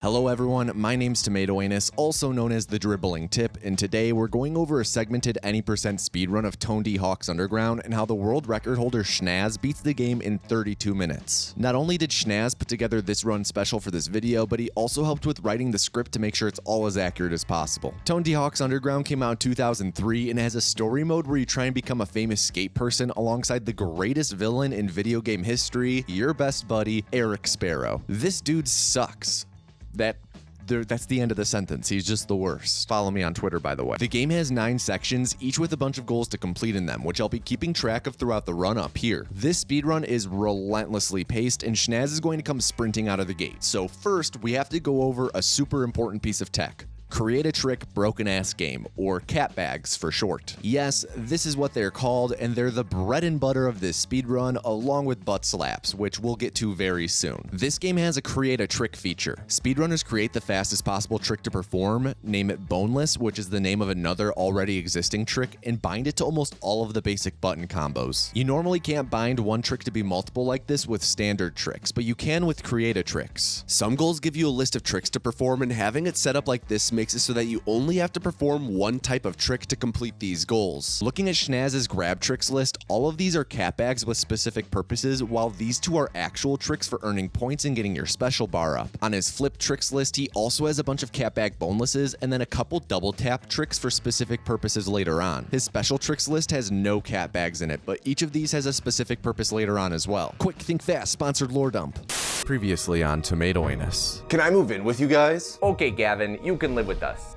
Hello everyone, my name's Tomatoanus, also known as the Dribbling Tip, and today we're going over a segmented any % speedrun of Tony Hawk's Underground and how the world record holder Shnazz beats the game in 32 minutes. Not only did Shnazz put together this run special for this video, but he also helped with writing the script to make sure it's all as accurate as possible. Tony Hawk's Underground came out in 2003 and has a story mode where you try and become a famous skate person alongside the greatest villain in video game history, your best buddy, Eric Sparrow. This dude sucks. That's the end of the sentence. He's just the worst. Follow me on Twitter, by the way. The game has 9 sections, each with a bunch of goals to complete in them, which I'll be keeping track of throughout the run up here. This speedrun is relentlessly paced, and Shnazz is going to come sprinting out of the gate. So first, we have to go over a super important piece of tech. Create a trick broken ass game, or CATBAGs for short. Yes, this is what they're called, and they're the bread and butter of this speedrun, along with buttslaps, which we'll get to very soon. This game has a create a trick feature. Speedrunners create the fastest possible trick to perform, name it boneless, which is the name of another already existing trick, and bind it to almost all of the basic button combos. You normally can't bind one trick to be multiple like this with standard tricks, but you can with create a tricks. Some goals give you a list of tricks to perform, and having it set up like this makes it so that you only have to perform one type of trick to complete these goals. Looking at Shnazz's grab tricks list, all of these are CATBAGs with specific purposes, while these two are actual tricks for earning points and getting your special bar up. On his flip tricks list, he also has a bunch of CATBAG bonelesses and then a couple double tap tricks for specific purposes later on. His special tricks list has no CATBAGs in it, but each of these has a specific purpose later on as well. Quick, think fast, sponsored lore dump. Previously on Tomatoanus. Can I move in with you guys? Okay, Gavin, you can live with us.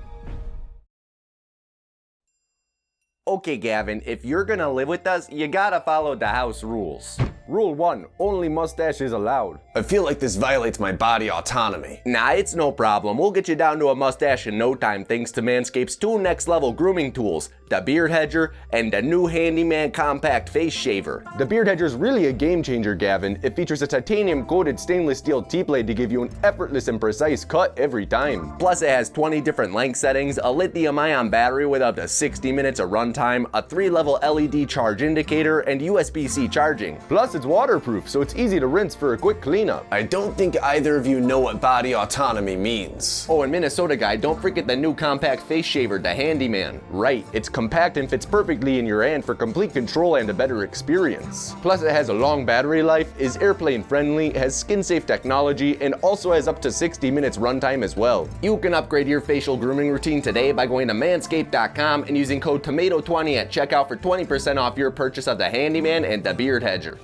Okay, Gavin, if you're gonna live with us, you gotta follow the house rules. Rule 1, only mustaches allowed. I feel like this violates my body autonomy. Nah, it's no problem. We'll get you down to a mustache in no time thanks to Manscaped's 2 next level grooming tools, the Beard Hedger and the new Handyman Compact Face Shaver. The Beard Hedger's really a game changer, Gavin. It features a titanium coated stainless steel T-blade to give you an effortless and precise cut every time. Plus it has 20 different length settings, a lithium ion battery with up to 60 minutes of runtime, a 3-level LED charge indicator, and USB-C charging. Plus it's waterproof, so it's easy to rinse for a quick cleanup. I don't think either of you know what body autonomy means. Oh, and Minnesota guy, don't forget the new compact face shaver, the Handyman. Right, it's compact and fits perfectly in your hand for complete control and a better experience. Plus it has a long battery life, is airplane friendly, has skin safe technology, and also has up to 60 minutes runtime as well. You can upgrade your facial grooming routine today by going to manscaped.com and using code TOMATO20 at checkout for 20% off your purchase of the Handyman and the Beard Hedger.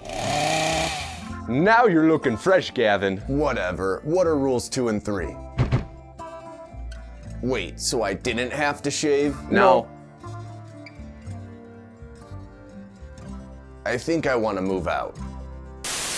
Now you're looking fresh, Gavin. Whatever. What are rules 2 and 3? Wait, so I didn't have to shave? No. I think I want to move out.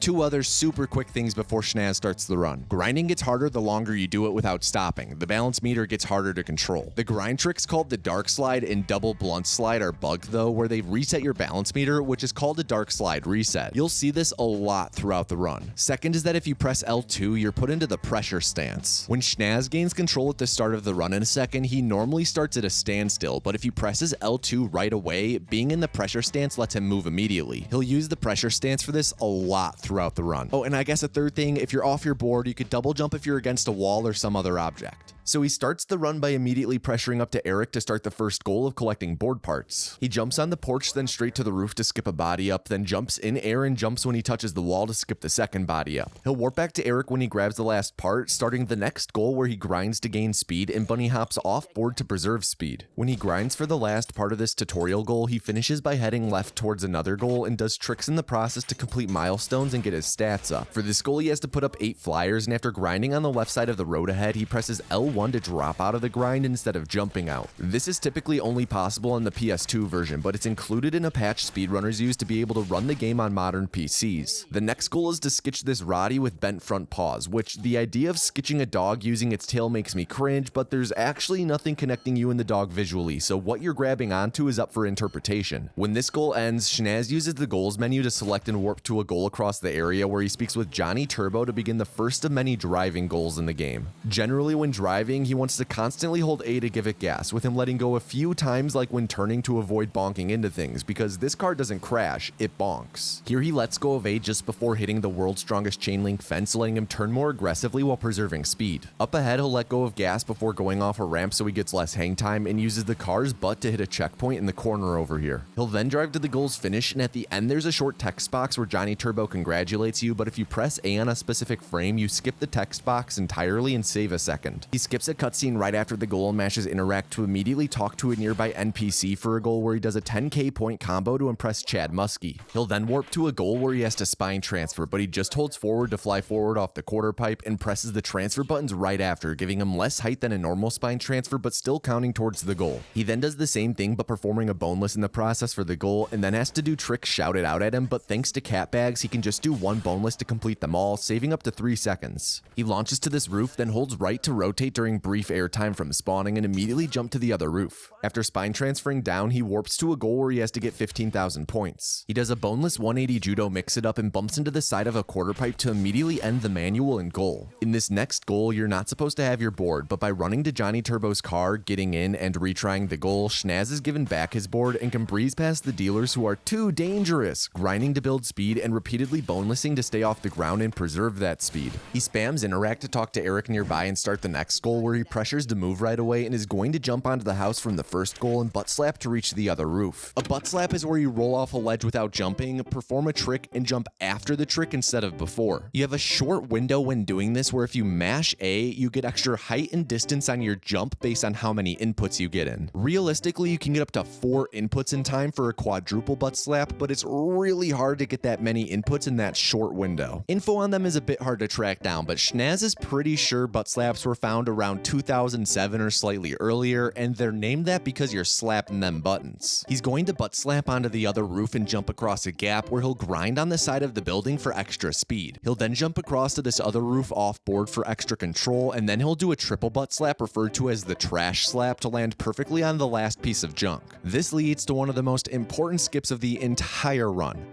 2 other super quick things before Shnazz starts the run. Grinding gets harder the longer you do it without stopping. The balance meter gets harder to control. The grind tricks called the dark slide and double blunt slide are bugged though, where they reset your balance meter, which is called a dark slide reset. You'll see this a lot throughout the run. Second is that if you press L2, you're put into the pressure stance. When Shnazz gains control at the start of the run in a second, he normally starts at a standstill, but if he presses L2 right away, being in the pressure stance lets him move immediately. He'll use the pressure stance for this a lot throughout the run. Oh, and I guess a third thing, if you're off your board, you could double jump if you're against a wall or some other object. So he starts the run by immediately pressuring up to Eric to start the first goal of collecting board parts. He jumps on the porch, then straight to the roof to skip a body up, then jumps in air and jumps when he touches the wall to skip the second body up. He'll warp back to Eric when he grabs the last part, starting the next goal where he grinds to gain speed and bunny hops off board to preserve speed. When he grinds for the last part of this tutorial goal, he finishes by heading left towards another goal and does tricks in the process to complete milestones and get his stats up. For this goal, he has to put up 8 flyers, and after grinding on the left side of the road ahead, he presses L1 to drop out of the grind instead of jumping out. This is typically only possible in the PS2 version, but it's included in a patch speedrunners use to be able to run the game on modern PCs. The next goal is to sketch this Roddy with bent front paws, which the idea of sketching a dog using its tail makes me cringe, but there's actually nothing connecting you and the dog visually, so what you're grabbing onto is up for interpretation. When this goal ends, Shnazz uses the goals menu to select and warp to a goal across the area where he speaks with Johnny Turbo to begin the first of many driving goals in the game. Generally, when driving driving, he wants to constantly hold A to give it gas, with him letting go a few times like when turning to avoid bonking into things, because this car doesn't crash, it bonks. Here he lets go of A just before hitting the world's strongest chain link fence, letting him turn more aggressively while preserving speed. Up ahead, he'll let go of gas before going off a ramp so he gets less hang time, and uses the car's butt to hit a checkpoint in the corner over here. He'll then drive to the goal's finish, and at the end there's a short text box where Johnny Turbo congratulates you, but if you press A on a specific frame, you skip the text box entirely and save a second. He skips a cutscene right after the goal and mashes interact to immediately talk to a nearby NPC for a goal where he does a 10k point combo to impress Chad Muskie. He'll then warp to a goal where he has to spine transfer, but he just holds forward to fly forward off the quarter pipe and presses the transfer buttons right after, giving him less height than a normal spine transfer but still counting towards the goal. He then does the same thing but performing a boneless in the process for the goal, and then has to do tricks shouted out at him, but thanks to CATBAGs he can just do one boneless to complete them all, saving up to 3 seconds. He launches to this roof, then holds right to rotate during brief airtime from spawning and immediately jump to the other roof. After spine transferring down, he warps to a goal where he has to get 15,000 points. He does a boneless 180 judo mix it up and bumps into the side of a quarter pipe to immediately end the manual and goal. In this next goal, you're not supposed to have your board, but by running to Johnny Turbo's car, getting in, and retrying the goal, Shnazz is given back his board and can breeze past the dealers who are too dangerous, grinding to build speed and repeatedly bonelessing to stay off the ground and preserve that speed. He spams interact to talk to Eric nearby and start the next goal where he pressures to move right away and is going to jump onto the house from the first goal and butt slap to reach the other roof. A butt slap is where you roll off a ledge without jumping, perform a trick, and jump after the trick instead of before. You have a short window when doing this where if you mash A, you get extra height and distance on your jump based on how many inputs you get in. Realistically, you can get up to 4 inputs in time for a quadruple butt slap, but it's really hard to get that many inputs in that short window. Info on them is a bit hard to track down, but Shnazz is pretty sure butt slaps were found around 2007 or slightly earlier, and they're named that because you're slapping them buttons. He's going to butt slap onto the other roof and jump across a gap where he'll grind on the side of the building for extra speed. He'll then jump across to this other roof off board for extra control, and then he'll do a triple butt slap referred to as the trash slap to land perfectly on the last piece of junk. This leads to one of the most important skips of the entire run.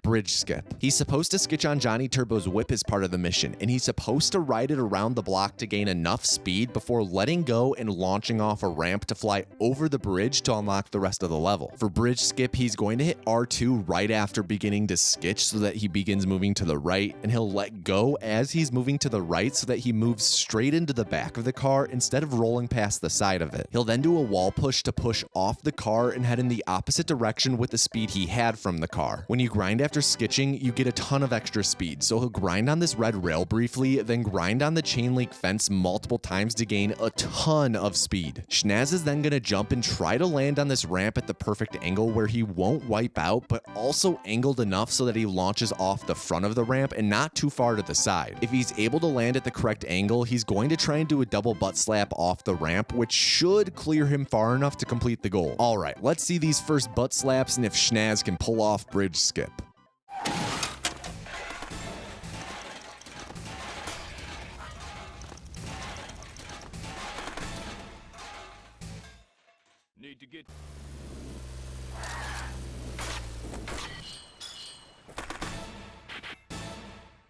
Bridge skip. He's supposed to skitch on Johnny Turbo's whip as part of the mission, and he's supposed to ride it around the block to gain enough speed before letting go and launching off a ramp to fly over the bridge to unlock the rest of the level. For bridge skip, he's going to hit R2 right after beginning to skitch so that he begins moving to the right, and he'll let go as he's moving to the right so that he moves straight into the back of the car instead of rolling past the side of it. He'll then do a wall push to push off the car and head in the opposite direction with the speed he had from the car. When you grind after skitching, you get a ton of extra speed, so he'll grind on this red rail briefly, then grind on the chain link fence multiple times to gain a ton of speed. Shnazz is then gonna jump and try to land on this ramp at the perfect angle where he won't wipe out, but also angled enough so that he launches off the front of the ramp and not too far to the side. If he's able to land at the correct angle, he's going to try and do a double butt slap off the ramp, which should clear him far enough to complete the goal. Alright, let's see these first butt slaps and if Shnazz can pull off bridge skip. Need to get...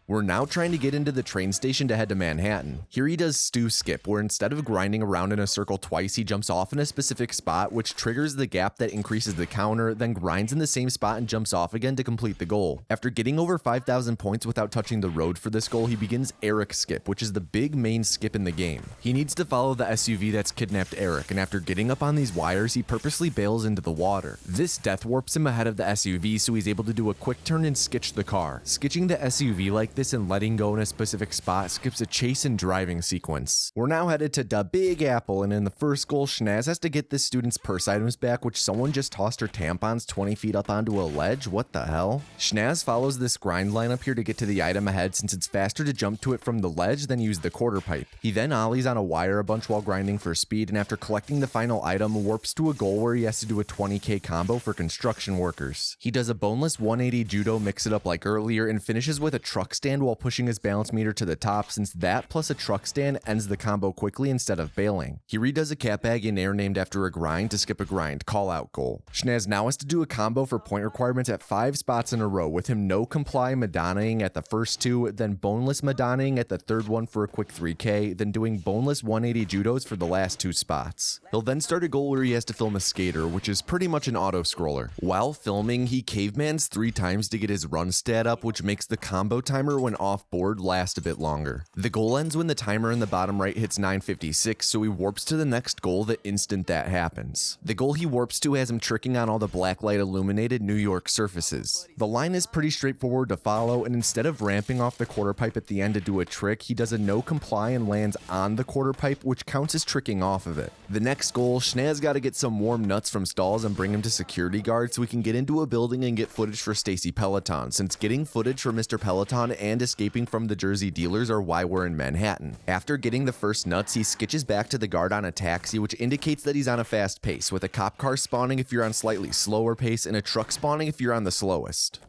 We're now trying to get into the train station to head to Manhattan. Here he does stew skip, where instead of grinding around in a circle twice, he jumps off in a specific spot, which triggers the gap that increases the counter, then grinds in the same spot and jumps off again to complete the goal. After getting over 5,000 points without touching the road for this goal, he begins Eric skip, which is the big main skip in the game. He needs to follow the SUV that's kidnapped Eric, and after getting up on these wires, he purposely bails into the water. This death warps him ahead of the SUV, so he's able to do a quick turn and skitch the car. Skitching the SUV like this and letting go in a specific spot skips a chase and driving sequence. We're now headed to the Big Apple, and in the first goal, Shnazz has to get this student's purse items back, which someone just tossed her tampons 20 feet up onto a ledge. What the hell? Shnazz follows this grind line up here to get to the item ahead since it's faster to jump to it from the ledge than use the quarter pipe. He then ollies on a wire a bunch while grinding for speed, and after collecting the final item, warps to a goal where he has to do a 20k combo for construction workers. He does a boneless 180 judo mix it up like earlier and finishes with a truck stand stand while pushing his balance meter to the top, since that plus a truck stand ends the combo quickly instead of bailing. He redoes a CATBAG in air named after a grind to skip a grind call-out goal. Shnazz now has to do a combo for point requirements at 5 spots in a row, with him no comply Madonnaing at the first 2, then boneless Madonnaing at the third one for a quick 3K, then doing boneless 180 judos for the last 2 spots. He'll then start a goal where he has to film a skater, which is pretty much an auto-scroller. While filming, he cavemans 3 times to get his run stat up, which makes the combo timer when off board last a bit longer. The goal ends when the timer in the bottom right hits 9:56, so he warps to the next goal the instant that happens. The goal he warps to has him tricking on all the blacklight illuminated New York surfaces. The line is pretty straightforward to follow, and instead of ramping off the quarter pipe at the end to do a trick, he does a no comply and lands on the quarter pipe, which counts as tricking off of it. The next goal, Shnazz got to get some warm nuts from stalls and bring him to security guard so we can get into a building and get footage for Stacy Peloton, since getting footage for Mr. Peloton and escaping from the Jersey dealers are why we're in Manhattan. After getting the first nuts, he skitches back to the guard on a taxi, which indicates that he's on a fast pace, with a cop car spawning if you're on slightly slower pace and a truck spawning if you're on the slowest.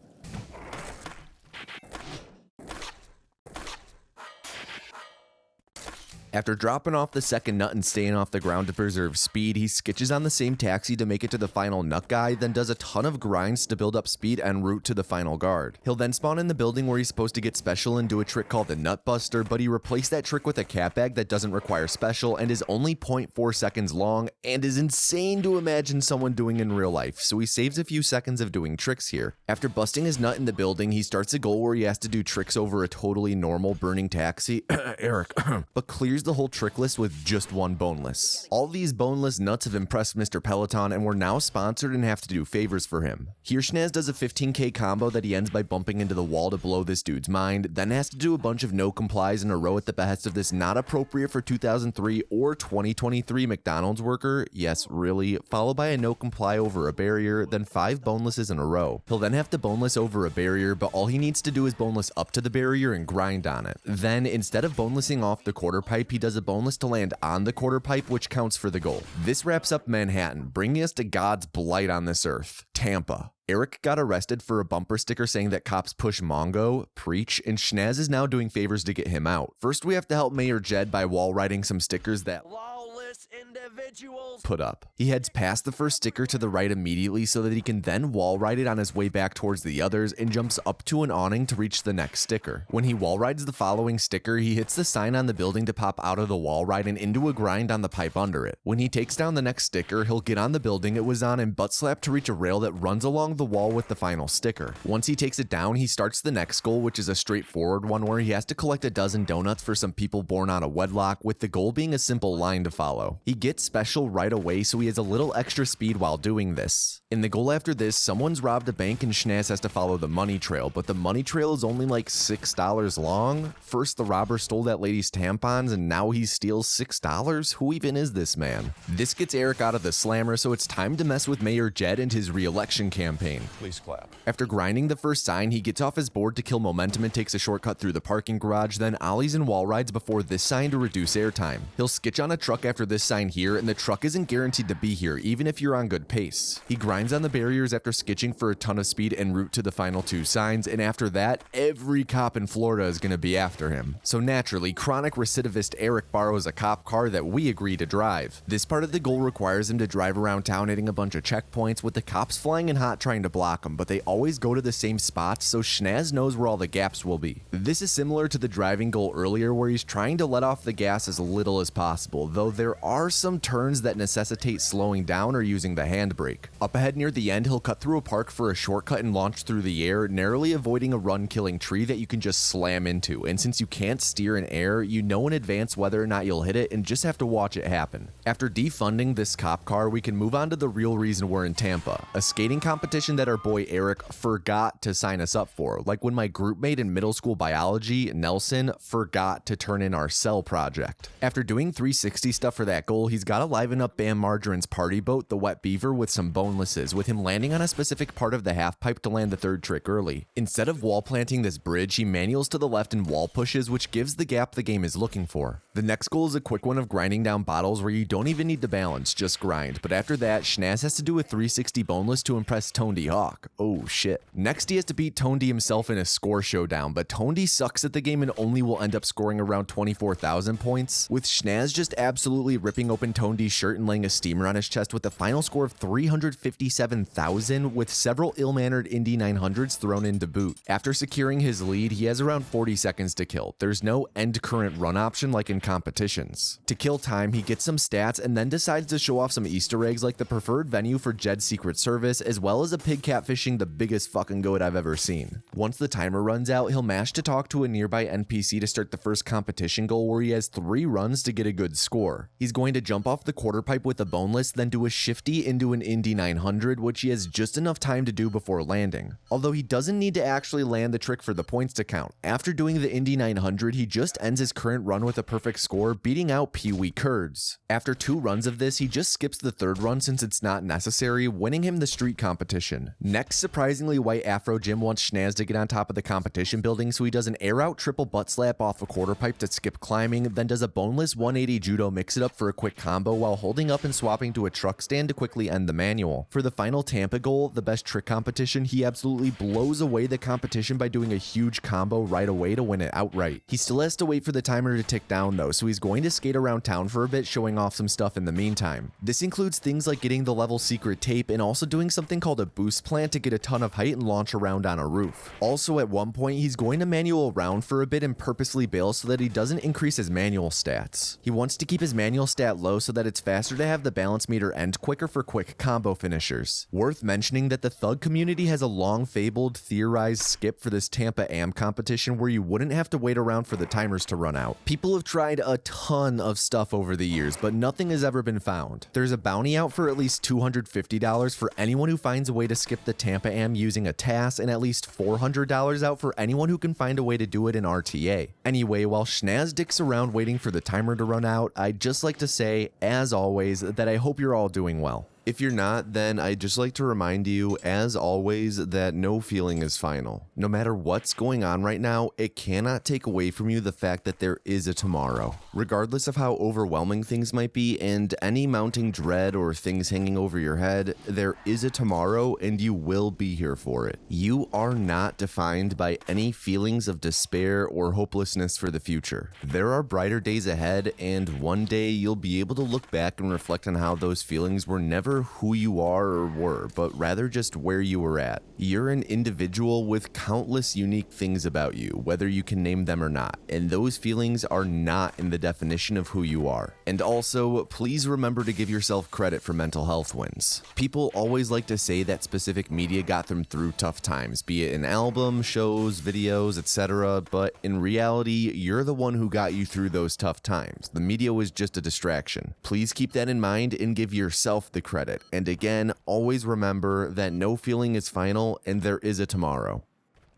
After dropping off the second nut and staying off the ground to preserve speed, he skitches on the same taxi to make it to the final nut guy, then does a ton of grinds to build up speed en route to the final guard. He'll then spawn in the building where he's supposed to get special and do a trick called the Nut Buster, but he replaced that trick with a CATBAG that doesn't require special and is only 0.4 seconds long and is insane to imagine someone doing in real life, so he saves a few seconds of doing tricks here. After busting his nut in the building, he starts a goal where he has to do tricks over a totally normal burning taxi, Eric, but clears the whole trick list with just 1 boneless. All these boneless nuts have impressed Mr. Peloton and we're now sponsored and have to do favors for him. Here Shnazz does a 15k combo that he ends by bumping into the wall to blow this dude's mind, then has to do a bunch of no complies in a row at the behest of this not appropriate for 2003 or 2023 McDonald's worker, yes really, followed by a no comply over a barrier, then 5 bonelesses in a row. He'll then have to boneless over a barrier, but all he needs to do is boneless up to the barrier and grind on it. Then, instead of bonelessing off the quarter pipe, he does a boneless to land on the quarter pipe, which counts for the goal. This wraps up Manhattan, bringing us to God's blight on this earth, Tampa. Eric got arrested for a bumper sticker saying that cops push Mongo, preach, and Shnazz is now doing favors to get him out. First, we have to help Mayor Jed by wall writing some stickers that lawless individuals put up. He heads past the first sticker to the right immediately so that he can then wall write it on his way back towards the others and jumps up to an awning to reach the next sticker. When he wall rides the following sticker, he hits the sign on the building to pop out of the wall ride and into a grind on the pipe under it. When he takes down the next sticker, he'll get on the building it was on and butt slap to reach a rail that runs along the wall with the final sticker. Once he takes it down, he starts the next goal, which is a straightforward one where he has to collect a dozen donuts for some people born out of wedlock, with the goal being a simple line to follow. He gets special right away, so he has a little extra speed while doing this. In the goal after this, someone's robbed a bank and Shnazz has to follow the money trail, but the money trail is only like $6 long. First, the robber stole that lady's tampons and now he steals $6? Who even is this man? This gets Eric out of the slammer, so it's time to mess with Mayor Jed and his re-election campaign. Please clap. After grinding the first sign, he gets off his board to kill momentum and takes a shortcut through the parking garage, then ollies and wall rides before this sign to reduce airtime. He'll skitch on a truck after this sign here, and the truck isn't guaranteed to be here, even if you're on good pace. He grinds on the barriers after skitching for a ton of speed en route to the final 2 signs, and after that, every cop in Florida is going to be after him. So naturally, chronic recidivist Eric borrows a cop car that we agree to drive. This part of the goal requires him to drive around town hitting a bunch of checkpoints, with the cops flying in hot trying to block him, but they always go to the same spots, so Shnazz knows where all the gaps will be. This is similar to the driving goal earlier, where he's trying to let off the gas as little as possible, though there are some turns that necessitate slowing down or using the handbrake. Up ahead near the end, he'll cut through a park for a shortcut and launch through the air, narrowly avoiding a run-killing tree that you can just slam into, and since you can't steer in air, you know in advance whether or not you'll hit it and just have to watch it happen. After defunding this cop car, we can move on to the real reason we're in Tampa, a skating competition that our boy Eric forgot to sign us up for, like when my group mate in middle school biology, Nelson, forgot to turn in our cell project. After doing 360 stuff for that goal, he's gotta liven up Bam Margarine's party boat, the Wet Beaver, with some bonelesses, with him landing on a specific part of the half pipe to land the third trick early. Instead of wall planting this bridge, he manuals to the left and wall pushes, which gives the gap the game is looking for. The next goal is a quick one of grinding down bottles where you don't even need to balance, just grind. But after that, Shnazz has to do a 360 boneless to impress Tony Hawk. Oh shit. Next he has to beat Tony himself in a score showdown, but Tony sucks at the game and only will end up scoring around 24,000 points, with Shnazz just absolutely ripping open Tony's shirt and laying a steamer on his chest with a final score of 357,000 with several ill-mannered Indy 900s thrown in to boot. After securing his lead, he has around 40 seconds to kill. There's no end current run option like in competitions. To kill time, he gets some stats and then decides to show off some Easter eggs like the preferred venue for Jed's Secret Service, as well as a pig catfishing the biggest fucking goat I've ever seen. Once the timer runs out, he'll mash to talk to a nearby NPC to start the first competition goal where he has 3 runs to get a good score. He's going to jump off the quarter pipe with a boneless, then do a shifty into an Indy 900, which he has just enough time to do before landing. Although he doesn't need to actually land the trick for the points to count. After doing the Indy 900, he just ends his current run with a perfect score, beating out Pee-wee Kurds. After 2 runs of this, he just skips the third run since it's not necessary, winning him the street competition. Next, surprisingly, White Afro Jim wants Shnazz to get on top of the competition building, so he does an air out triple butt slap off a quarter pipe to skip climbing, then does a boneless 180 judo mix it up for a quick combo while holding up and swapping to a truck stand to quickly end the manual. For the final Tampa goal, the best trick competition, he absolutely blows away the competition by doing a huge combo right away to win it outright. He still has to wait for the timer to tick down though, so he's going to skate around town for a bit, showing off some stuff in the meantime. This includes things like getting the level secret tape and also doing something called a boost plant to get a ton of height and launch around on a roof. Also at one point, he's going to manual around for a bit and purposely bail so that he doesn't increase his manual stats. He wants to keep his manual stat low so that it's faster to have the balance meter end quicker for quick combo finishers. Worth mentioning that the Thug community has a long fabled theorized skip for this Tampa AM competition where you wouldn't have to wait around for the timers to run out. People have tried a ton of stuff over the years, but nothing has ever been found. There's a bounty out for at least $250 for anyone who finds a way to skip the Tampa AM using a TAS, and at least $400 out for anyone who can find a way to do it in RTA. Anyway, while Shnazz dicks around waiting for the timer to run out, I'd just like to say, as always, that I hope you're all doing well. If you're not, then I'd just like to remind you, as always, that no feeling is final. No matter what's going on right now, it cannot take away from you the fact that there is a tomorrow. Regardless of how overwhelming things might be and any mounting dread or things hanging over your head, there is a tomorrow and you will be here for it. You are not defined by any feelings of despair or hopelessness for the future. There are brighter days ahead, and one day you'll be able to look back and reflect on how those feelings were never who you are or were, but rather just where you were at. You're an individual with countless unique things about you, whether you can name them or not, and those feelings are not in the definition of who you are. And also, please remember to give yourself credit for mental health wins. People always like to say that specific media got them through tough times, be it an album, shows, videos, etc., but in reality, you're the one who got you through those tough times. The media was just a distraction. Please keep that in mind and give yourself the credit. And again, always remember that no feeling is final and there is a tomorrow.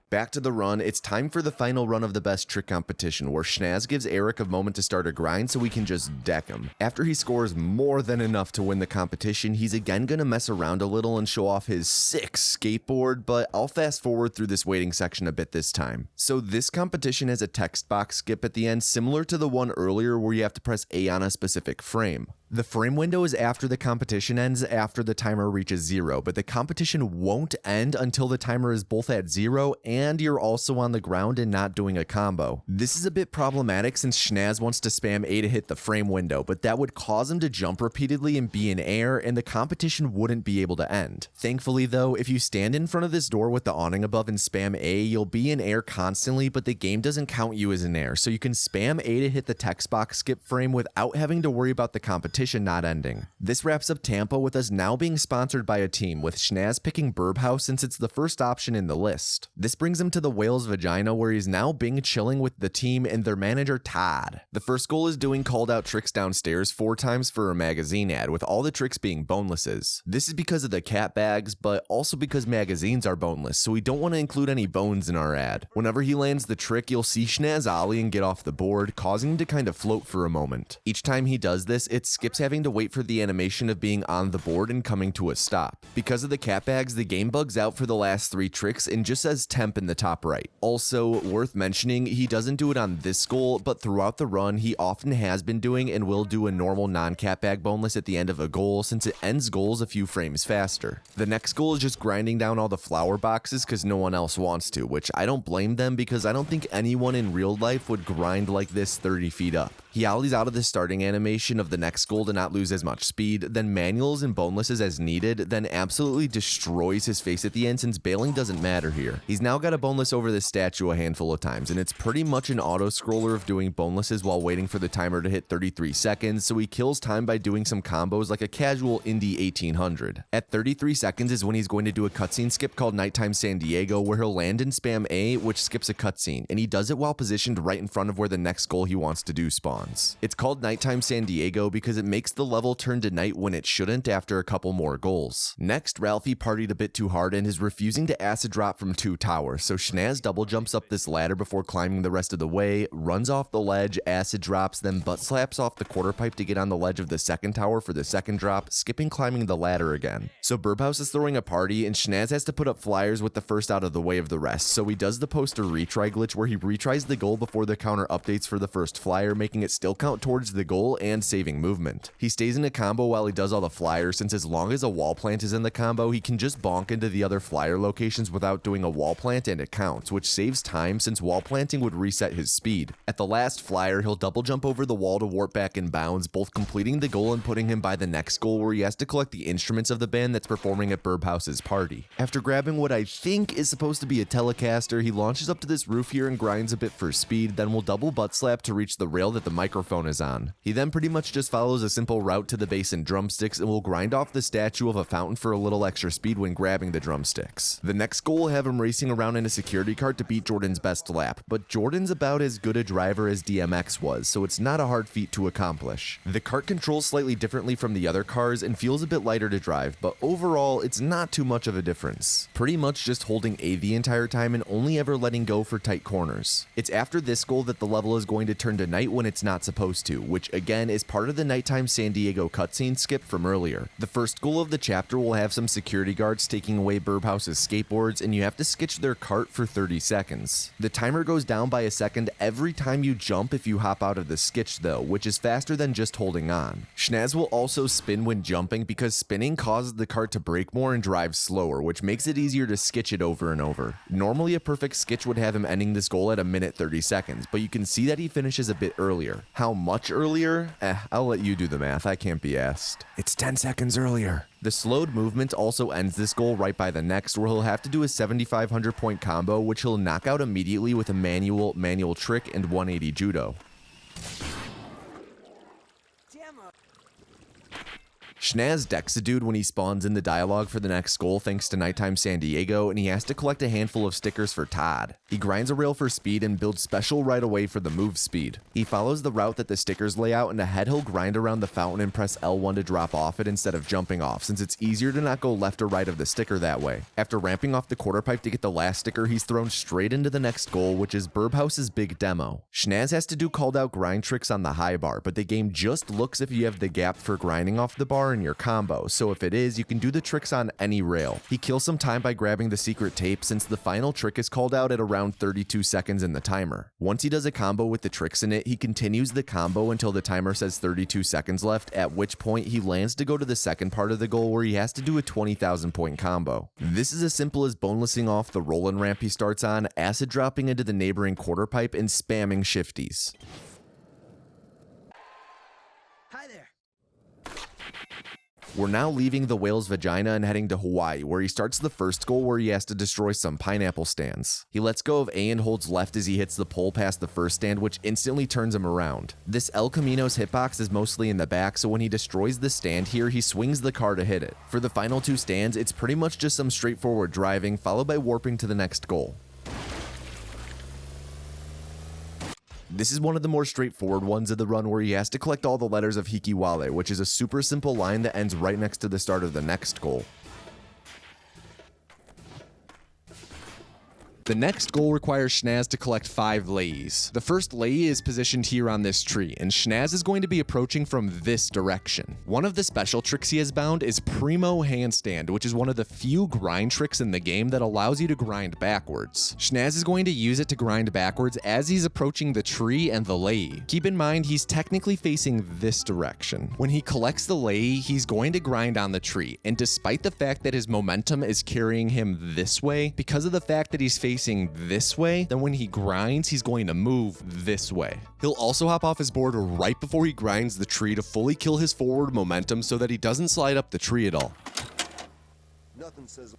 Back to the run, it's time for the final run of the best trick competition, where Shnazz gives Eric a moment to start a grind so we can just deck him. After he scores more than enough to win the competition, he's again gonna mess around a little and show off his sick skateboard, but I'll fast forward through this waiting section a bit this time. So this competition has a text box skip at the end, similar to the one earlier where you have to press A on a specific frame. The frame window is after the competition ends, after the timer reaches 0, but the competition won't end until the timer is both at 0 and you're also on the ground and not doing a combo. This is a bit problematic since Shnazz wants to spam A to hit the frame window, but that would cause him to jump repeatedly and be in air, and the competition wouldn't be able to end. Thankfully though, if you stand in front of this door with the awning above and spam A, you'll be in air constantly, but the game doesn't count you as in air, so you can spam A to hit the text box skip frame without having to worry about the competition not ending. This wraps up Tampa with us now being sponsored by a team, with Shnazz picking Burb House since it's the first option in the list. This brings him to the whale's vagina, where he's now Bing chilling with the team and their manager Todd. The first goal is doing called out tricks downstairs 4 times for a magazine ad, with all the tricks being bonelesses. This is because of the CATBAGs, but also because magazines are boneless, so we don't want to include any bones in our ad. Whenever he lands the trick, you'll see Shnazz ollie and get off the board, causing him to kind of float for a moment. Each time he does this, it skips skips having to wait for the animation of being on the board and coming to a stop. Because of the CATBAGs, the game bugs out for the last 3 tricks and just says temp in the top right. Also, worth mentioning, he doesn't do it on this goal, but throughout the run, he often has been doing and will do a normal non-CATBAG boneless at the end of a goal since it ends goals a few frames faster. The next goal is just grinding down all the flower boxes because no one else wants to, which I don't blame them because I don't think anyone in real life would grind like this 30 feet up. He ollies out of the starting animation of the next goal to not lose as much speed, then manuals and bonelesses as needed, then absolutely destroys his face at the end since bailing doesn't matter here. He's now got a boneless over this statue a handful of times, and it's pretty much an auto-scroller of doing bonelesses while waiting for the timer to hit 33 seconds, so he kills time by doing some combos like a casual Indy 1800. At 33 seconds is when he's going to do a cutscene skip called Nighttime San Diego where he'll land and spam A, which skips a cutscene, and he does it while positioned right in front of where the next goal he wants to do spawns. It's called Nighttime San Diego because it makes the level turn to night when it shouldn't after a couple more goals. Next, Ralphie partied a bit too hard and is refusing to acid drop from 2 towers, so Shnazz double jumps up this ladder before climbing the rest of the way, runs off the ledge, acid drops, then butt slaps off the quarter pipe to get on the ledge of the second tower for the second drop, skipping climbing the ladder again. So Burbhouse is throwing a party and Shnazz has to put up flyers with the first out of the way of the rest, so he does the poster retry glitch where he retries the goal before the counter updates for the first flyer, making it still count towards the goal and saving movement. He stays in a combo while he does all the flyers since as long as a wall plant is in the combo, he can just bonk into the other flyer locations without doing a wall plant and it counts, which saves time since wall planting would reset his speed. At the last flyer, he'll double jump over the wall to warp back in bounds, both completing the goal and putting him by the next goal where he has to collect the instruments of the band that's performing at Burbhouse's party. After grabbing what I think is supposed to be a Telecaster, he launches up to this roof here and grinds a bit for speed, then will double butt slap to reach the rail that the microphone is on. He then pretty much just follows a simple route to the bass and drumsticks and will grind off the statue of a fountain for a little extra speed when grabbing the drumsticks. The next goal will have him racing around in a security cart to beat Jordan's best lap, but Jordan's about as good a driver as DMX was, so it's not a hard feat to accomplish. The cart controls slightly differently from the other cars and feels a bit lighter to drive, but overall it's not too much of a difference. Pretty much just holding A the entire time and only ever letting go for tight corners. It's after this goal that the level is going to turn to night when it's not supposed to, which again is part of the Nighttime San Diego cutscene skip from earlier. The first goal of the chapter will have some security guards taking away Burbhouse's skateboards and you have to skitch their cart for 30 seconds. The timer goes down by a second every time you jump if you hop out of the skitch though, which is faster than just holding on. Shnazz will also spin when jumping because spinning causes the cart to brake more and drive slower, which makes it easier to skitch it over and over. Normally a perfect skitch would have him ending this goal at a minute 30 seconds, but you can see that he finishes a bit earlier. How much earlier? I'll let you do the math, I can't be asked. It's 10 seconds earlier. The slowed movement also ends this goal right by the next where he'll have to do a 7,500 point combo which he'll knock out immediately with a manual trick and 180 judo. Shnazz decks a dude when he spawns in the dialogue for the next goal thanks to Nighttime San Diego, and he has to collect a handful of stickers for Todd. He grinds a rail for speed and builds special right away for the move speed. He follows the route that the stickers lay out, and ahead he'll grind around the fountain and press L1 to drop off it instead of jumping off, since it's easier to not go left or right of the sticker that way. After ramping off the quarter pipe to get the last sticker, he's thrown straight into the next goal, which is Burbhouse's big demo. Shnazz has to do called out grind tricks on the high bar, but the game just looks if you have the gap for grinding off the bar in your combo, so if it is, you can do the tricks on any rail. He kills some time by grabbing the secret tape since the final trick is called out at around 32 seconds in the timer. Once he does a combo with the tricks in it, he continues the combo until the timer says 32 seconds left, at which point he lands to go to the second part of the goal where he has to do a 20,000 point combo. This is as simple as bonelessing off the rollin' ramp he starts on, acid dropping into the neighboring quarter pipe, and spamming shifties. Hi there. We're now leaving the whale's vagina and heading to Hawaii, where he starts the first goal where he has to destroy some pineapple stands. He lets go of A and holds left as he hits the pole past the first stand, which instantly turns him around. This El Camino's hitbox is mostly in the back, so when he destroys the stand here, he swings the car to hit it. For the final 2 stands, it's pretty much just some straightforward driving, followed by warping to the next goal. This is one of the more straightforward ones of the run where he has to collect all the letters of Hikiwale, which is a super simple line that ends right next to the start of the next goal. The next goal requires Shnazz to collect 5 lays. The first lay is positioned here on this tree, and Shnazz is going to be approaching from this direction. One of the special tricks he has bound is Primo Handstand, which is one of the few grind tricks in the game that allows you to grind backwards. Shnazz is going to use it to grind backwards as he's approaching the tree and the lay. Keep in mind he's technically facing this direction. When he collects the lay, he's going to grind on the tree, and despite the fact that his momentum is carrying him this way, because of the fact that he's facing this way, then when he grinds, he's going to move this way. He'll also hop off his board right before he grinds the tree to fully kill his forward momentum so that he doesn't slide up the tree at all. Nothing says.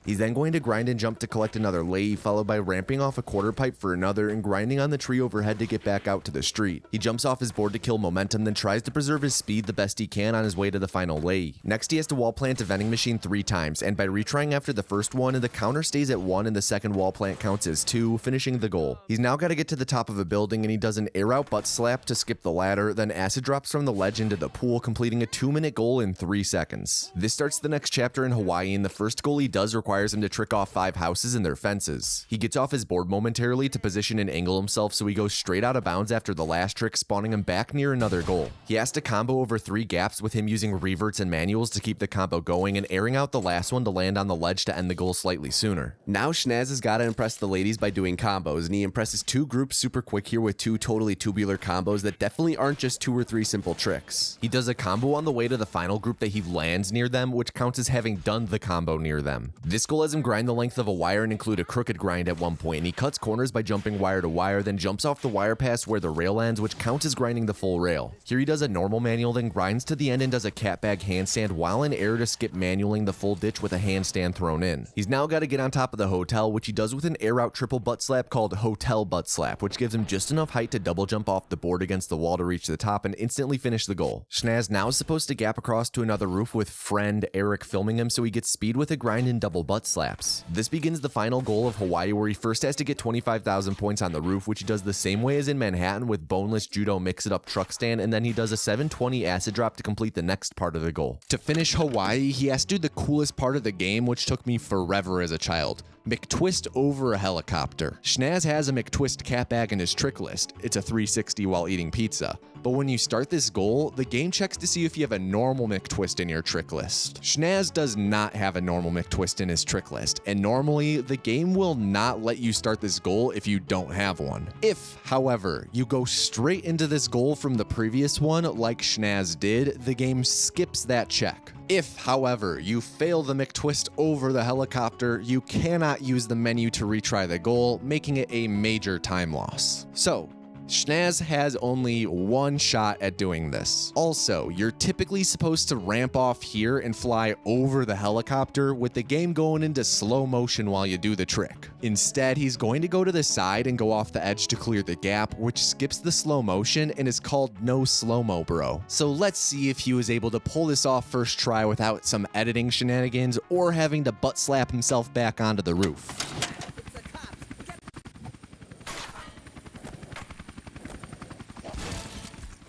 He's then going to grind and jump to collect another lay, followed by ramping off a quarter pipe for another and grinding on the tree overhead to get back out to the street. He jumps off his board to kill momentum, then tries to preserve his speed the best he can on his way to the final lay. Next, he has to wall plant a vending machine 3 times, and by retrying after the first one, the counter stays at 1 and the second wall plant counts as 2, finishing the goal. He's now got to get to the top of a building, and he does an air out butt slap to skip the ladder, then acid drops from the ledge into the pool, completing a 2-minute goal in 3 seconds. This starts the next chapter in Hawaii, and the first goal he does requires him to trick off 5 houses and their fences. He gets off his board momentarily to position and angle himself so he goes straight out of bounds after the last trick, spawning him back near another goal. He has to combo over 3 gaps with him using reverts and manuals to keep the combo going and airing out the last one to land on the ledge to end the goal slightly sooner. Now Shnazz has got to impress the ladies by doing combos, and he impresses 2 groups super quick here with 2 totally tubular combos that definitely aren't just 2 or 3 simple tricks. He does a combo on the way to the final group that he lands near them, which counts as having done the combo near them. This goal has him grind the length of a wire and include a crooked grind at one point, and he cuts corners by jumping wire to wire, then jumps off the wire pass where the rail ends, which counts as grinding the full rail. Here he does a normal manual, then grinds to the end and does a catbag handstand while in air to skip manualing the full ditch with a handstand thrown in. He's now got to get on top of the hotel, which he does with an air out triple butt slap called Hotel Butt Slap, which gives him just enough height to double jump off the board against the wall to reach the top and instantly finish the goal. Shnazz now is supposed to gap across to another roof with friend Eric filming him, so he gets speed with a grind and double butt slaps. This begins the final goal of Hawaii, where he first has to get 25,000 points on the roof, which he does the same way as in Manhattan with boneless judo mix it up truck stand, and then he does a 720 acid drop to complete the next part of the goal. To finish Hawaii, he has to do the coolest part of the game, which took me forever as a child. McTwist over a helicopter. Shnazz has a McTwist catbag in his trick list. It's a 360 while eating pizza. But when you start this goal, the game checks to see if you have a normal McTwist in your trick list. Shnazz does not have a normal McTwist in his trick list, and normally the game will not let you start this goal if you don't have one. If, however, you go straight into this goal from the previous one like Shnazz did, the game skips that check. If, however, you fail the McTwist over the helicopter, you cannot use the menu to retry the goal, making it a major time loss. So, Shnazz has only one shot at doing this. Also, you're typically supposed to ramp off here and fly over the helicopter with the game going into slow motion while you do the trick. Instead, he's going to go to the side and go off the edge to clear the gap, which skips the slow motion and is called no slow-mo, bro. So let's see if he was able to pull this off first try without some editing shenanigans or having to butt slap himself back onto the roof.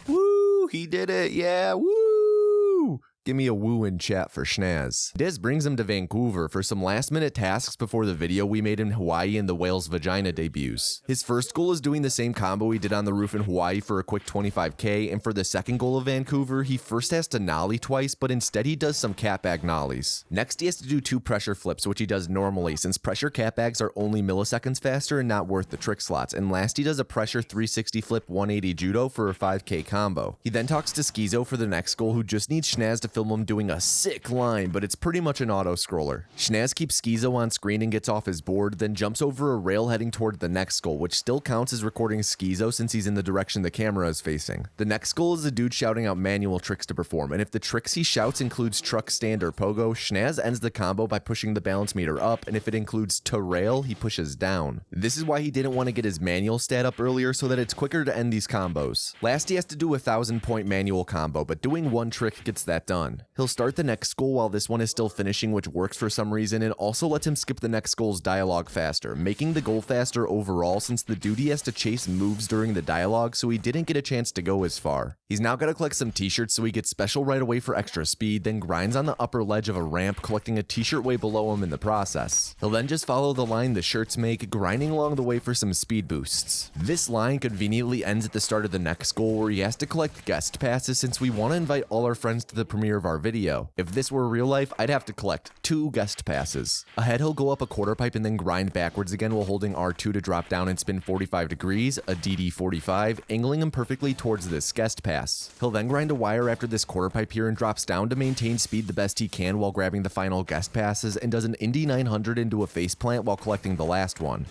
Woo! He did it! Yeah! Woo! Give me a woo in chat for Shnazz. This brings him to Vancouver for some last minute tasks before the video we made in Hawaii and the whale's vagina debuts. His first goal is doing the same combo he did on the roof in Hawaii for a quick 25k, and for the second goal of Vancouver, he first has to nollie twice, but instead he does some catbag nollies. Next he has to do 2 pressure flips, which he does normally since pressure catbags are only milliseconds faster and not worth the trick slots, and last he does a pressure 360 flip 180 judo for a 5k combo. He then talks to Schizo for the next goal, who just needs Shnazz to film him doing a sick line, but it's pretty much an auto-scroller. Shnazz keeps Schizo on screen and gets off his board, then jumps over a rail heading toward the next goal, which still counts as recording Schizo since he's in the direction the camera is facing. The next goal is a dude shouting out manual tricks to perform, and if the tricks he shouts includes truck stand or pogo, Shnazz ends the combo by pushing the balance meter up, and if it includes to rail, he pushes down. This is why he didn't want to get his manual stat up earlier, so that it's quicker to end these combos. Last he has to do a 1,000-point manual combo, but doing one trick gets that done. done. He'll start the next goal while this one is still finishing, which works for some reason, and also lets him skip the next goal's dialogue faster, making the goal faster overall since the dude he has to chase moves during the dialogue, so he didn't get a chance to go as far. He's now got to collect some t-shirts so he gets special right away for extra speed, then grinds on the upper ledge of a ramp, collecting a t-shirt way below him in the process. He'll then just follow the line the shirts make, grinding along the way for some speed boosts. This line conveniently ends at the start of the next goal where he has to collect guest passes since we want to invite all our friends to the premiere of our video. If this were real life, I'd have to collect 2 guest passes. Ahead, he'll go up a quarter pipe and then grind backwards again while holding R2 to drop down and spin 45 degrees, a DD45, angling him perfectly towards this guest pass. He'll then grind a wire after this quarter pipe here and drops down to maintain speed the best he can while grabbing the final guest passes, and does an Indy 900 into a faceplant while collecting the last one.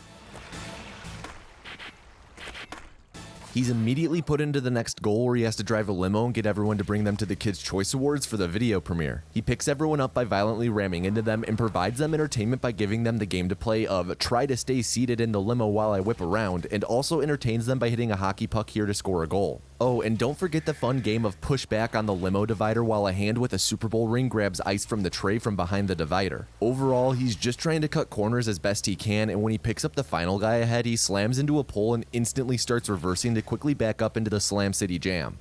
He's immediately put into the next goal where he has to drive a limo and get everyone to bring them to the Kids' Choice Awards for the video premiere. He picks everyone up by violently ramming into them and provides them entertainment by giving them the game to play of try to stay seated in the limo while I whip around, and also entertains them by hitting a hockey puck here to score a goal. Oh, and don't forget the fun game of push back on the limo divider while a hand with a Super Bowl ring grabs ice from the tray from behind the divider. Overall, he's just trying to cut corners as best he can, and when he picks up the final guy ahead, he slams into a pole and instantly starts reversing to quickly back up into the Slam City Jam.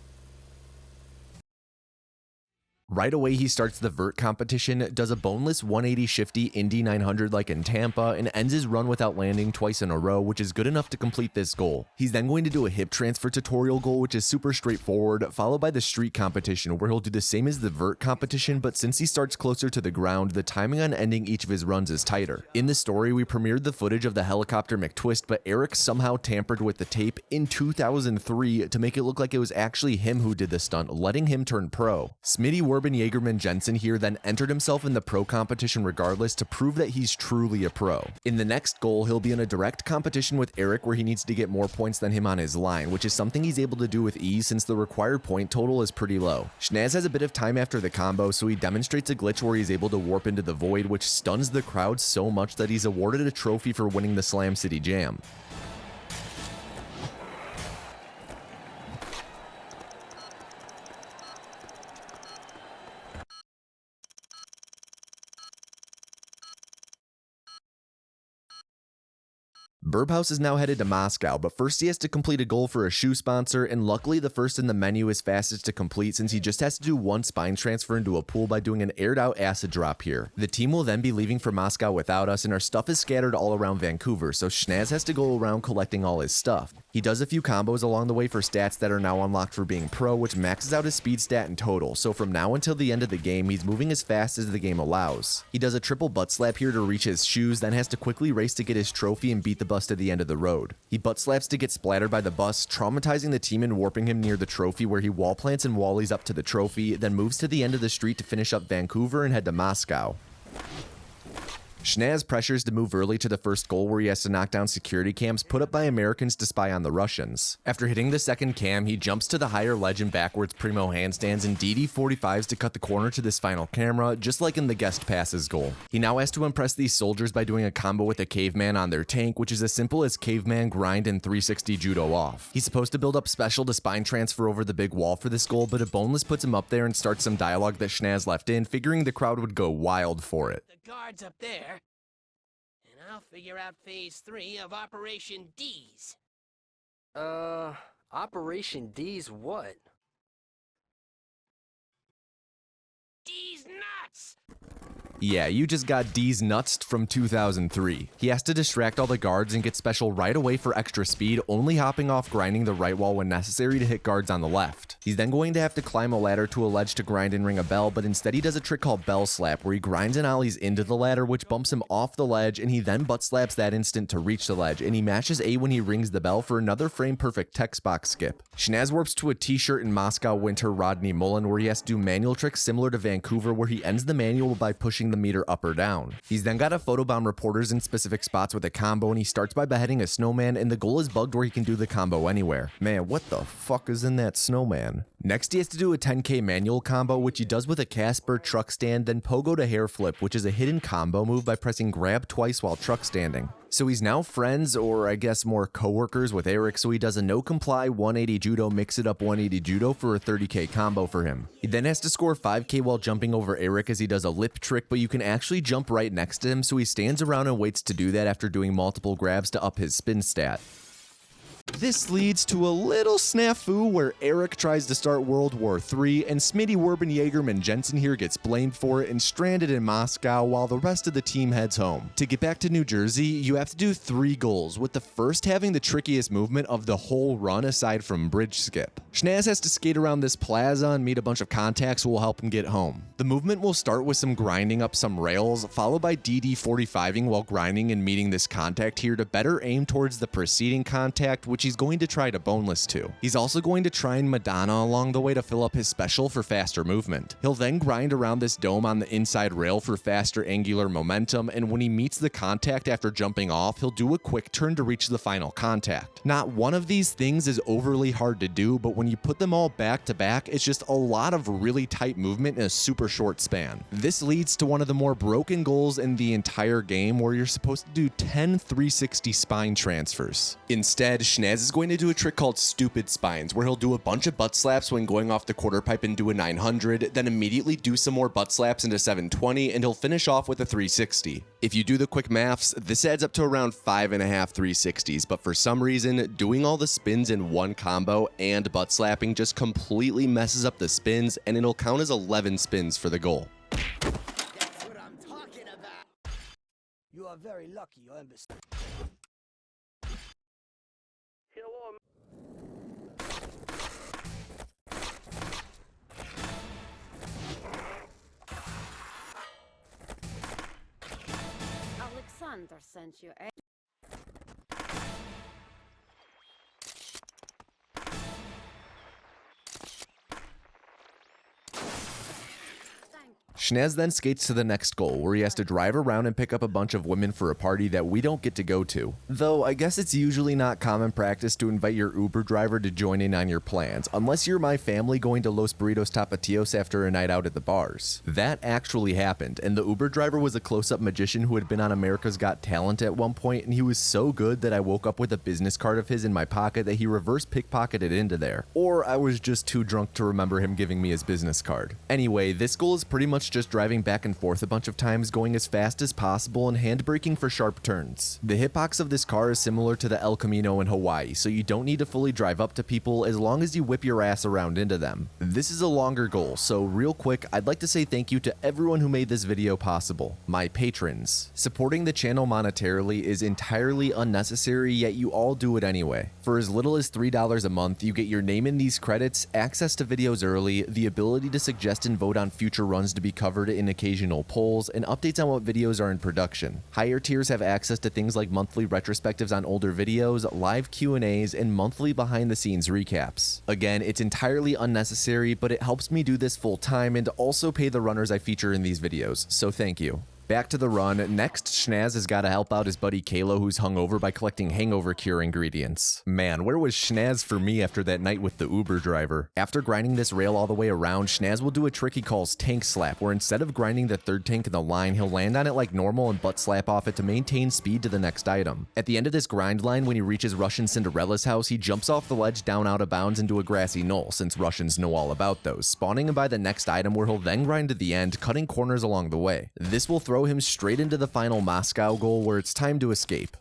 Right away, he starts the vert competition, does a boneless 180 shifty Indy 900 like in Tampa, and ends his run without landing twice in a row, which is good enough to complete this goal. He's then going to do a hip transfer tutorial goal, which is super straightforward, followed by the street competition, where he'll do the same as the vert competition, but since he starts closer to the ground, the timing on ending each of his runs is tighter. In the story, we premiered the footage of the helicopter McTwist, but Eric somehow tampered with the tape in 2003 to make it look like it was actually him who did the stunt, letting him turn pro. Smitty Werben Jagerman Jensen here then entered himself in the pro competition regardless to prove that he's truly a pro. In the next goal, he'll be in a direct competition with Eric where he needs to get more points than him on his line, which is something he's able to do with ease since the required point total is pretty low. Shnazz has a bit of time after the combo, so he demonstrates a glitch where he's able to warp into the void, which stuns the crowd so much that he's awarded a trophy for winning the Slam City Jam. Burbhouse is now headed to Moscow, but first he has to complete a goal for a shoe sponsor, and luckily the first in the menu is fastest to complete since he just has to do one spine transfer into a pool by doing an aired out acid drop here. The team will then be leaving for Moscow without us, and our stuff is scattered all around Vancouver, so Shnazz has to go around collecting all his stuff. He does a few combos along the way for stats that are now unlocked for being pro, which maxes out his speed stat in total, so from now until the end of the game, he's moving as fast as the game allows. He does a triple butt slap here to reach his shoes, then has to quickly race to get his trophy and beat the bus to the end of the road. He butt slaps to get splattered by the bus, traumatizing the team and warping him near the trophy where he wall plants and wallies up to the trophy, then moves to the end of the street to finish up Vancouver and head to Moscow. Shnazz pressures to move early to the first goal where he has to knock down security cams put up by Americans to spy on the Russians. After hitting the second cam, he jumps to the higher ledge and backwards primo handstands and DD45s to cut the corner to this final camera, just like in the guest passes goal. He now has to impress these soldiers by doing a combo with a caveman on their tank, which is as simple as caveman grind and 360 judo off. He's supposed to build up special to spine transfer over the big wall for this goal, but a boneless puts him up there and starts some dialogue that Shnazz left in, figuring the crowd would go wild for it. The guard's up there, and I'll figure out phase 3 of Operation D's. Operation D's what? D's nuts! Yeah, you just got D's nuts from 2003. He has to distract all the guards and get special right away for extra speed, only hopping off grinding the right wall when necessary to hit guards on the left. He's then going to have to climb a ladder to a ledge to grind and ring a bell, but instead he does a trick called bell slap where he grinds and ollies into the ladder, which bumps him off the ledge, and he then butt slaps that instant to reach the ledge, and he mashes A when he rings the bell for another frame perfect text box skip. Shnazz warps to a t-shirt in Moscow winter Rodney Mullen where he has to do manual tricks similar to Vancouver where he ends the manual by pushing the meter up or down. He's then got to photobomb reporters in specific spots with a combo, and he starts by beheading a snowman, and the goal is bugged where he can do the combo anywhere. Man, what the fuck is in that snowman? Next he has to do a 10k manual combo, which he does with a Casper truck stand, then pogo to hair flip, which is a hidden combo move by pressing grab twice while truck standing. So he's now friends, or I guess more co-workers with Eric, so he does a no-comply 180 judo, mix it up 180 judo for a 30k combo for him. He then has to score 5k while jumping over Eric as he does a lip trick, but you can actually jump right next to him, so he stands around and waits to do that after doing multiple grabs to up his spin stat. This leads to a little snafu where Eric tries to start World War III, and Smitty Werben Jaegerman Jensen here gets blamed for it and stranded in Moscow while the rest of the team heads home. To get back to New Jersey, you have to do 3 goals, with the first having the trickiest movement of the whole run aside from bridge skip. Shnazz has to skate around this plaza and meet a bunch of contacts who will help him get home. The movement will start with some grinding up some rails, followed by DD45ing while grinding and meeting this contact here to better aim towards the preceding contact, which he's going to try to boneless to. He's also going to try and Madonna along the way to fill up his special for faster movement. He'll then grind around this dome on the inside rail for faster angular momentum, and when he meets the contact after jumping off, he'll do a quick turn to reach the final contact. Not one of these things is overly hard to do, but when you put them all back to back, it's just a lot of really tight movement in a super short span. This leads to one of the more broken goals in the entire game, where you're supposed to do 10 360 spine transfers. Instead, Shnazz is going to do a trick called stupid spines, where he'll do a bunch of butt slaps when going off the quarter pipe and do a 900, then immediately do some more butt slaps into 720, and he'll finish off with a 360. If you do the quick maths, this adds up to around 5.5 360s, but for some reason, doing all the spins in one combo and butt slapping just completely messes up the spins, and it'll count as 11 spins for the goal. That's what I'm talking about. You are very lucky, you understand. Alexander sent you a... Shnazz then skates to the next goal, where he has to drive around and pick up a bunch of women for a party that we don't get to go to. Though I guess it's usually not common practice to invite your Uber driver to join in on your plans, unless you're my family going to Los Burritos Tapatios after a night out at the bars. That actually happened, and the Uber driver was a close-up magician who had been on America's Got Talent at one point, and he was so good that I woke up with a business card of his in my pocket that he reverse pickpocketed into there. Or I was just too drunk to remember him giving me his business card. Anyway, this goal is pretty much just driving back and forth a bunch of times, going as fast as possible and handbraking for sharp turns. The hitbox of this car is similar to the El Camino in Hawaii, so you don't need to fully drive up to people as long as you whip your ass around into them. This is a longer goal, so real quick, I'd like to say thank you to everyone who made this video possible. My patrons. Supporting the channel monetarily is entirely unnecessary, yet you all do it anyway. For as little as $3 a month, you get your name in these credits, access to videos early, the ability to suggest and vote on future runs to be covered in occasional polls, and updates on what videos are in production. Higher tiers have access to things like monthly retrospectives on older videos, live Q&As, and monthly behind-the-scenes recaps. Again, it's entirely unnecessary, but it helps me do this full time and also pay the runners I feature in these videos, so thank you. Back to the run. Next, Shnazz has got to help out his buddy Kalo, who's hungover, by collecting hangover cure ingredients. Man, where was Shnazz for me after that night with the Uber driver? After grinding this rail all the way around, Shnazz will do a trick he calls tank slap, where instead of grinding the third tank in the line, he'll land on it like normal and butt slap off it to maintain speed to the next item. At the end of this grind line, when he reaches Russian Cinderella's house, he jumps off the ledge down out of bounds into a grassy knoll, since Russians know all about those, spawning him by the next item, where he'll then grind to the end, cutting corners along the way. This will throw him straight into the final Moscow goal, where it's time to escape.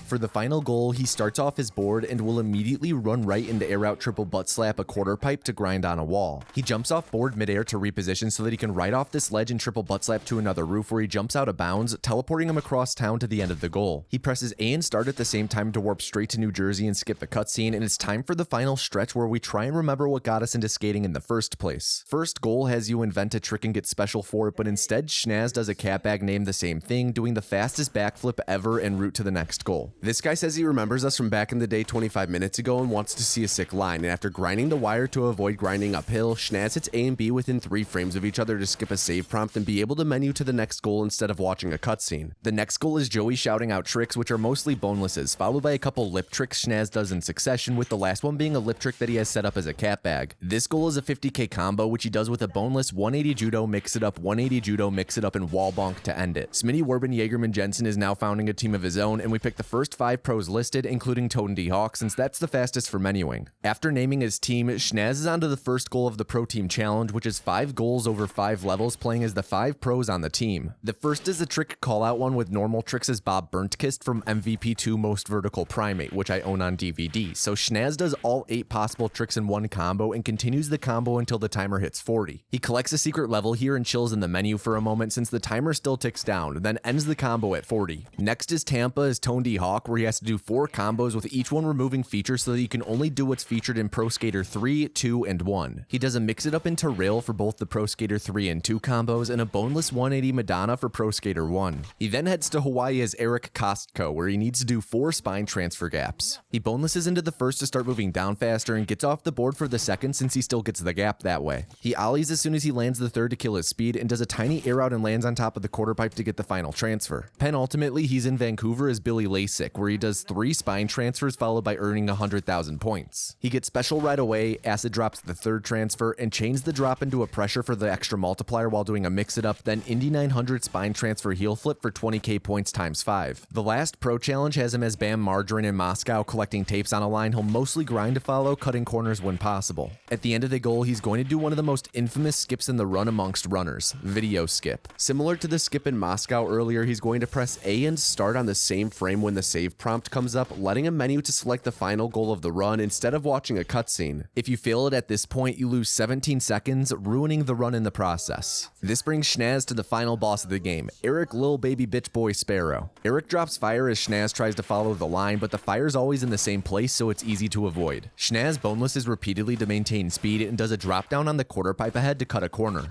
For the final goal, he starts off his board and will immediately run right into air out triple butt slap a quarter pipe to grind on a wall. He jumps off board midair to reposition so that he can ride off this ledge and triple butt slap to another roof, where he jumps out of bounds, teleporting him across town to the end of the goal. He presses A and start at the same time to warp straight to New Jersey and skip the cutscene, and it's time for the final stretch where we try and remember what got us into skating in the first place. First goal has you invent a trick and get special for it, but instead Shnazz does a CATBAG named the same thing, doing the fastest backflip ever en route to the next goal. This guy says he remembers us from back in the day 25 minutes ago and wants to see a sick line, and after grinding the wire to avoid grinding uphill, Shnazz hits A and B within 3 frames of each other to skip a save prompt and be able to menu to the next goal instead of watching a cutscene. The next goal is Joey shouting out tricks, which are mostly bonelesses, followed by a couple lip tricks Shnazz does in succession, with the last one being a lip trick that he has set up as a CATBAG. This goal is a 50k combo, which he does with a boneless 180 judo, mix it up, 180 judo, mix it up, and wall bonk to end it. Smitty Warbin Jaegerman Jensen is now founding a team of his own, and we picked the first 5 pros listed, including Toadin Hawk, since that's the fastest for menuing. After naming his team, Shnazz is onto the first goal of the Pro Team Challenge, which is 5 goals over 5 levels, playing as the 5 pros on the team. The first is a trick call-out one with normal tricks as Bob Burntkist from MVP2 Most Vertical Primate, which I own on DVD. So Shnazz does all 8 possible tricks in one combo and continues the combo until the timer hits 40. He collects a secret level here and chills in the menu for a moment since the timer still ticks down, then ends the combo at 40. Next is Tampa as Toadin Hawk, where he has to do 4 combos with each one removing features so that you can only do what's featured in Pro Skater 3, 2, and 1. He does a mix it up into rail for both the Pro Skater 3 and 2 combos and a boneless 180 Madonna for Pro Skater 1. He then heads to Hawaii as Eric Kostko, where he needs to do 4 spine transfer gaps. He bonelesses into the first to start moving down faster and gets off the board for the second since he still gets the gap that way. He ollies as soon as he lands the third to kill his speed and does a tiny air out and lands on top of the quarter pipe to get the final transfer. Penultimately, he's in Vancouver as Billy Lasik, where he does 3 spine transfers followed by earning 100,000 points. He gets special right away, acid drops the third transfer, and chains the drop into a pressure for the extra multiplier while doing a mix it up, then Indy 900 spine transfer heel flip for 20k points times 5. The last pro challenge has him as Bam Margarine in Moscow collecting tapes on a line he'll mostly grind to follow, cutting corners when possible. At the end of the goal, he's going to do one of the most infamous skips in the run amongst runners, video skip. Similar to the skip in Moscow earlier, he's going to press A and start on the same frame when the save prompt comes up, letting a menu to select the final goal of the run instead of watching a cutscene. If you fail it at this point, you lose 17 seconds, ruining the run in the process. This brings Shnazz to the final boss of the game, Eric Lil Baby Bitch Boy Sparrow. Eric drops fire as Shnazz tries to follow the line, but the fire's always in the same place, so it's easy to avoid. Shnazz bonelesses repeatedly to maintain speed and does a drop down on the quarter pipe ahead to cut a corner.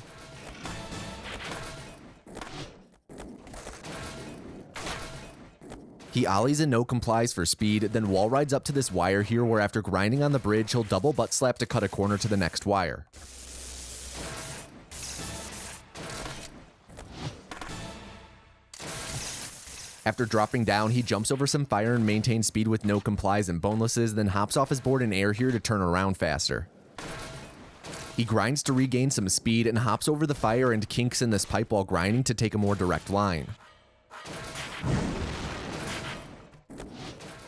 He ollies and no complies for speed, then wall rides up to this wire here where after grinding on the bridge, he'll double butt slap to cut a corner to the next wire. After dropping down, he jumps over some fire and maintains speed with no complies and bonelesses, then hops off his board in air here to turn around faster. He grinds to regain some speed and hops over the fire and kinks in this pipe while grinding to take a more direct line.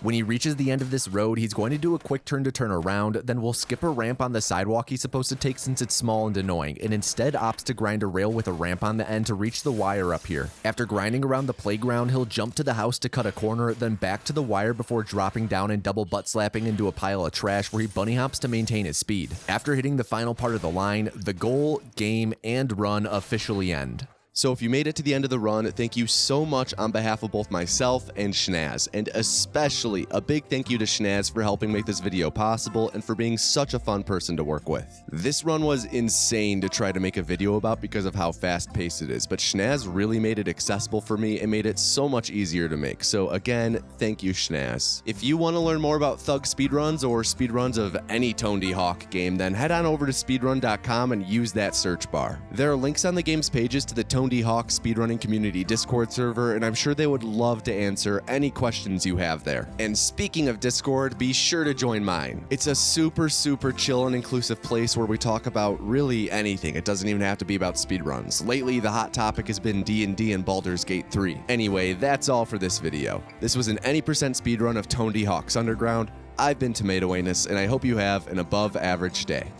When he reaches the end of this road, he's going to do a quick turn to turn around, then will skip a ramp on the sidewalk he's supposed to take since it's small and annoying, and instead opts to grind a rail with a ramp on the end to reach the wire up here. After grinding around the playground, he'll jump to the house to cut a corner, then back to the wire before dropping down and double butt slapping into a pile of trash where he bunny hops to maintain his speed. After hitting the final part of the line, the goal, game, and run officially end. So if you made it to the end of the run, thank you so much on behalf of both myself and Shnazz, and especially a big thank you to Shnazz for helping make this video possible and for being such a fun person to work with. This run was insane to try to make a video about because of how fast-paced it is, but Shnazz really made it accessible for me and made it so much easier to make. So again, thank you Shnazz. If you want to learn more about thug speedruns or speedruns of any Toadin Hawk game, then head on over to speedrun.com and use that search bar. There are links on the game's pages to the Toadin Hawk speedrunning community Discord server, and I'm sure they would love to answer any questions you have there. And speaking of Discord, be sure to join mine. It's a super chill and inclusive place where we talk about really anything. It doesn't even have to be about speedruns. Lately, the hot topic has been D&D and Baldur's Gate 3. Anyway, that's all for this video. This was an any % speedrun of Toadin Hawk's Underground. I've been tomatoanus, and I hope you have an above average day.